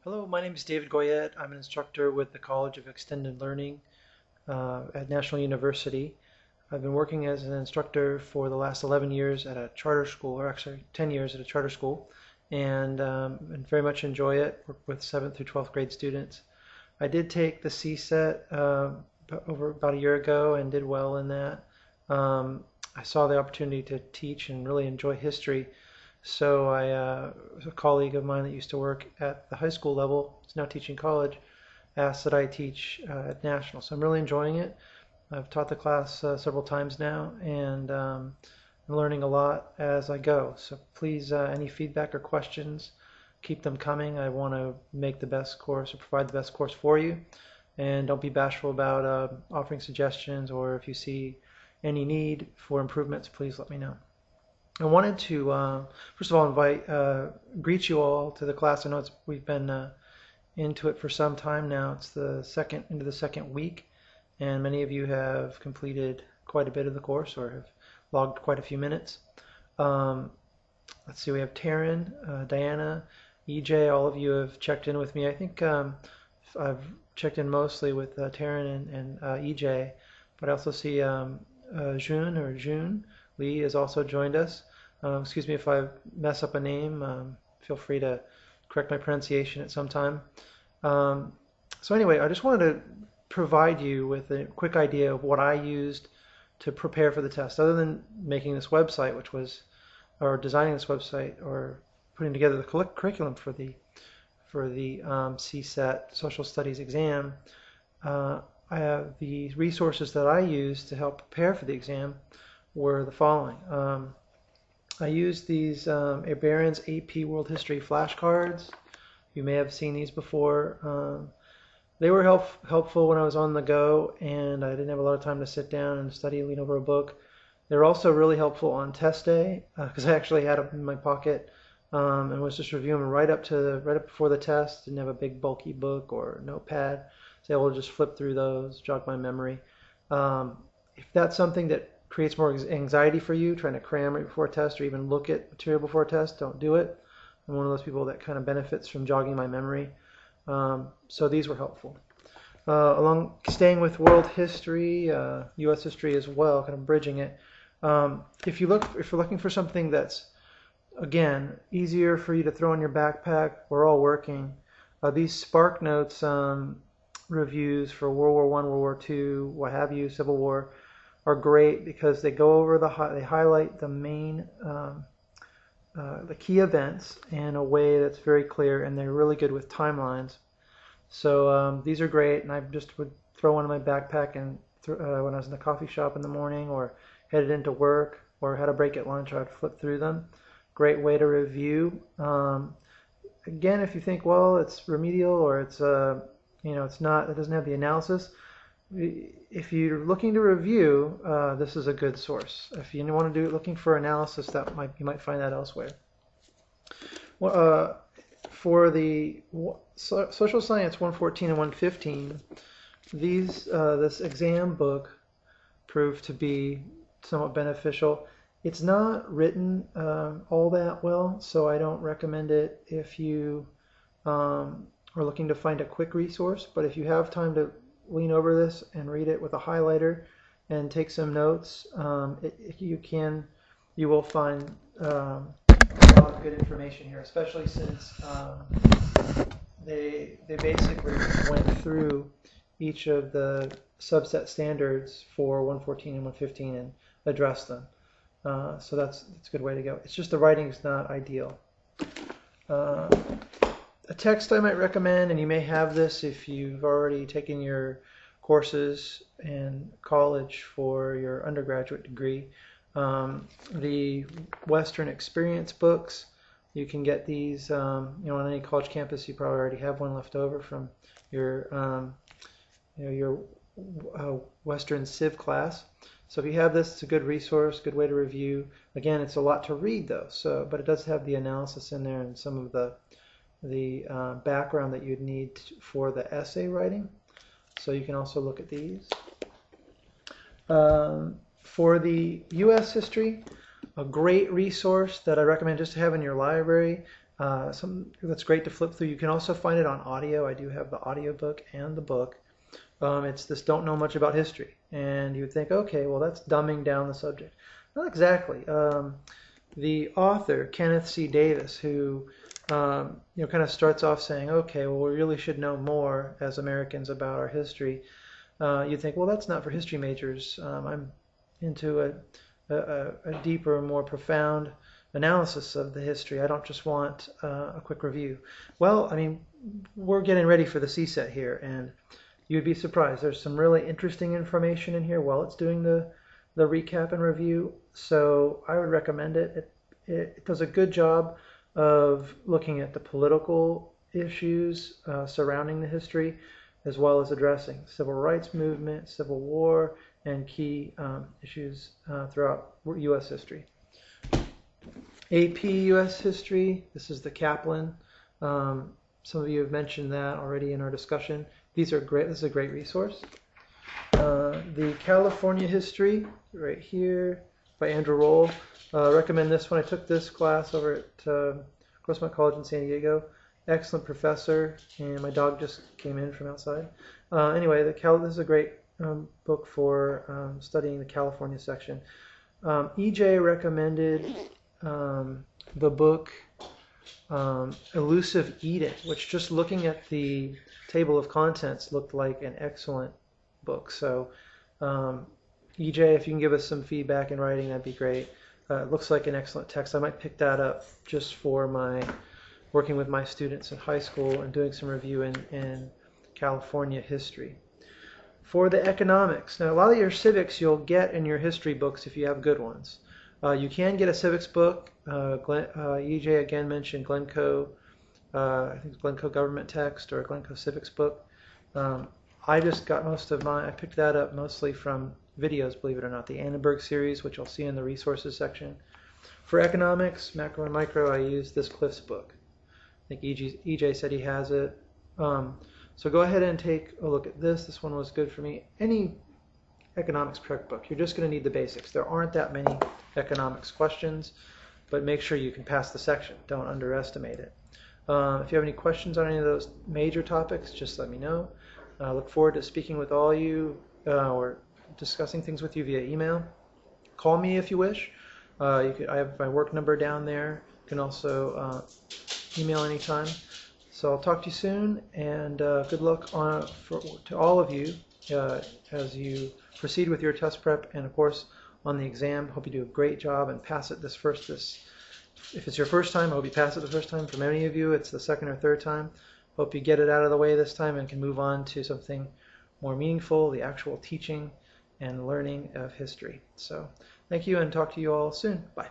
Hello, my name is David Goyette. I'm an instructor with the College of Extended Learning at National University. I've been working as an instructor for the last 11 years at a charter school, or actually 10 years at a charter school, and very much enjoy it. Work with 7th through 12th grade students. I did take the CSET over about a year ago and did well in that. I saw the opportunity to teach and really enjoy history. So a colleague of mine that used to work at the high school level, is now teaching college, asked that I teach at National. So I'm really enjoying it. I've taught the class several times now, and I'm learning a lot as I go. So please, any feedback or questions, keep them coming. I want to make the best course or provide the best course for you. And don't be bashful about offering suggestions, or if you see any need for improvements, please let me know. I wanted to first of all greet you all to the class. I know we've been into it for some time now. It's into the second week, and many of you have completed quite a bit of the course or have logged quite a few minutes. Let's see, we have Taryn, Diana, EJ. All of you have checked in with me. I think I've checked in mostly with Taryn and EJ, but I also see June Lee has also joined us. Excuse me if I mess up a name. Feel free to correct my pronunciation at some time. So anyway, I just wanted to provide you with a quick idea of what I used to prepare for the test, other than making this website, or designing this website, or putting together the curriculum for the CSET Social Studies exam. The resources that I used to help prepare for the exam were the following. I used these Barron's AP World History flashcards. You may have seen these before. They were helpful when I was on the go and I didn't have a lot of time to sit down and study, lean over a book. They were also really helpful on test day because I actually had them in my pocket and was just reviewing them right up before the test. Didn't have a big bulky book or notepad. So able to just flip through those, jog my memory. If that's something that creates more anxiety for you, trying to cram right before a test or even look at material before a test, don't do it. I'm one of those people that kind of benefits from jogging my memory. So these were helpful. Staying with world history, U.S. history as well, kind of bridging it. If you're looking for something that's, again, easier for you to throw in your backpack, we're all working. These Spark Notes reviews for World War I, World War II, what have you, Civil War, are great because they go over they highlight the main, the key events in a way that's very clear, and they're really good with timelines. So these are great, and I just would throw one in my backpack and when I was in the coffee shop in the morning or headed into work or had a break at lunch, I would flip through them. Great way to review. Again, if you think, well, it's remedial or it's it's not, it doesn't have the analysis. If you're looking to review, this is a good source. If you want to do looking for analysis, you might find that elsewhere. Well, for the Social Science 114 and 115, this exam book proved to be somewhat beneficial. It's not written all that well, so I don't recommend it if you are looking to find a quick resource. But if you have time to lean over this and read it with a highlighter and take some notes, you will find a lot of good information here, especially since they basically went through each of the subset standards for 114 and 115 and addressed them. So that's a good way to go. It's just the writing is not ideal. A text I might recommend, and you may have this if you've already taken your courses in college for your undergraduate degree. The Western Experience books, you can get these on any college campus. You probably already have one left over from your Western Civ class. So if you have this, it's a good resource, good way to review. Again, it's a lot to read though, but it does have the analysis in there and some of the background that you'd need for the essay writing. So you can also look at these. For the U.S. history, a great resource that I recommend just to have in your library That's great to flip through. You can also find it on audio. I do have the audiobook and the book. It's this Don't Know Much About History. And you would think, okay, well, that's dumbing down the subject. Not exactly. The author, Kenneth C. Davis, who kind of starts off saying, okay, well, we really should know more as Americans about our history. You'd think, well, that's not for history majors. I'm into a deeper, more profound analysis of the history. I don't just want a quick review. Well, I mean, we're getting ready for the CSET here, and you'd be surprised. There's some really interesting information in here while it's doing the recap and review. So I would recommend it. It does a good job of looking at the political issues surrounding the history, as well as addressing civil rights movement, Civil War, and key issues throughout U.S. history. AP U.S. history, this is the Kaplan. Some of you have mentioned that already in our discussion. These are great. This is a great resource. The California history, right here, by Andrew Roll. Recommend this one. I took this class over at Grossmont College in San Diego. Excellent professor, and my dog just came in from outside. Anyway, this is a great book for studying the California section. EJ recommended the book Elusive Eden, which just looking at the table of contents looked like an excellent book. So EJ, if you can give us some feedback in writing, that'd be great. It looks like an excellent text. I might pick that up just for my working with my students in high school and doing some review in California history. For the economics, now a lot of your civics you'll get in your history books if you have good ones. You can get a civics book. EJ again mentioned Glencoe, I think it's Glencoe Government Text or Glencoe Civics book. I just got most of mine, I picked that up mostly from videos, believe it or not, the Annenberg series, which you'll see in the resources section. For economics, macro and micro, I used this Cliff's book. I think EJ said he has it. So go ahead and take a look at this. This one was good for me. Any economics prep book, you're just going to need the basics. There aren't that many economics questions, but make sure you can pass the section. Don't underestimate it. If you have any questions on any of those major topics, just let me know. I look forward to speaking with all you or discussing things with you via email. Call me if you wish. I have my work number down there. You can also email anytime. So I'll talk to you soon, and good luck to all of you as you proceed with your test prep and, of course, on the exam. Hope you do a great job and pass it if it's your first time, I hope you pass it the first time. For many of you, it's the second or third time. Hope you get it out of the way this time and can move on to something more meaningful, the actual teaching and learning of history. So thank you, and talk to you all soon. Bye.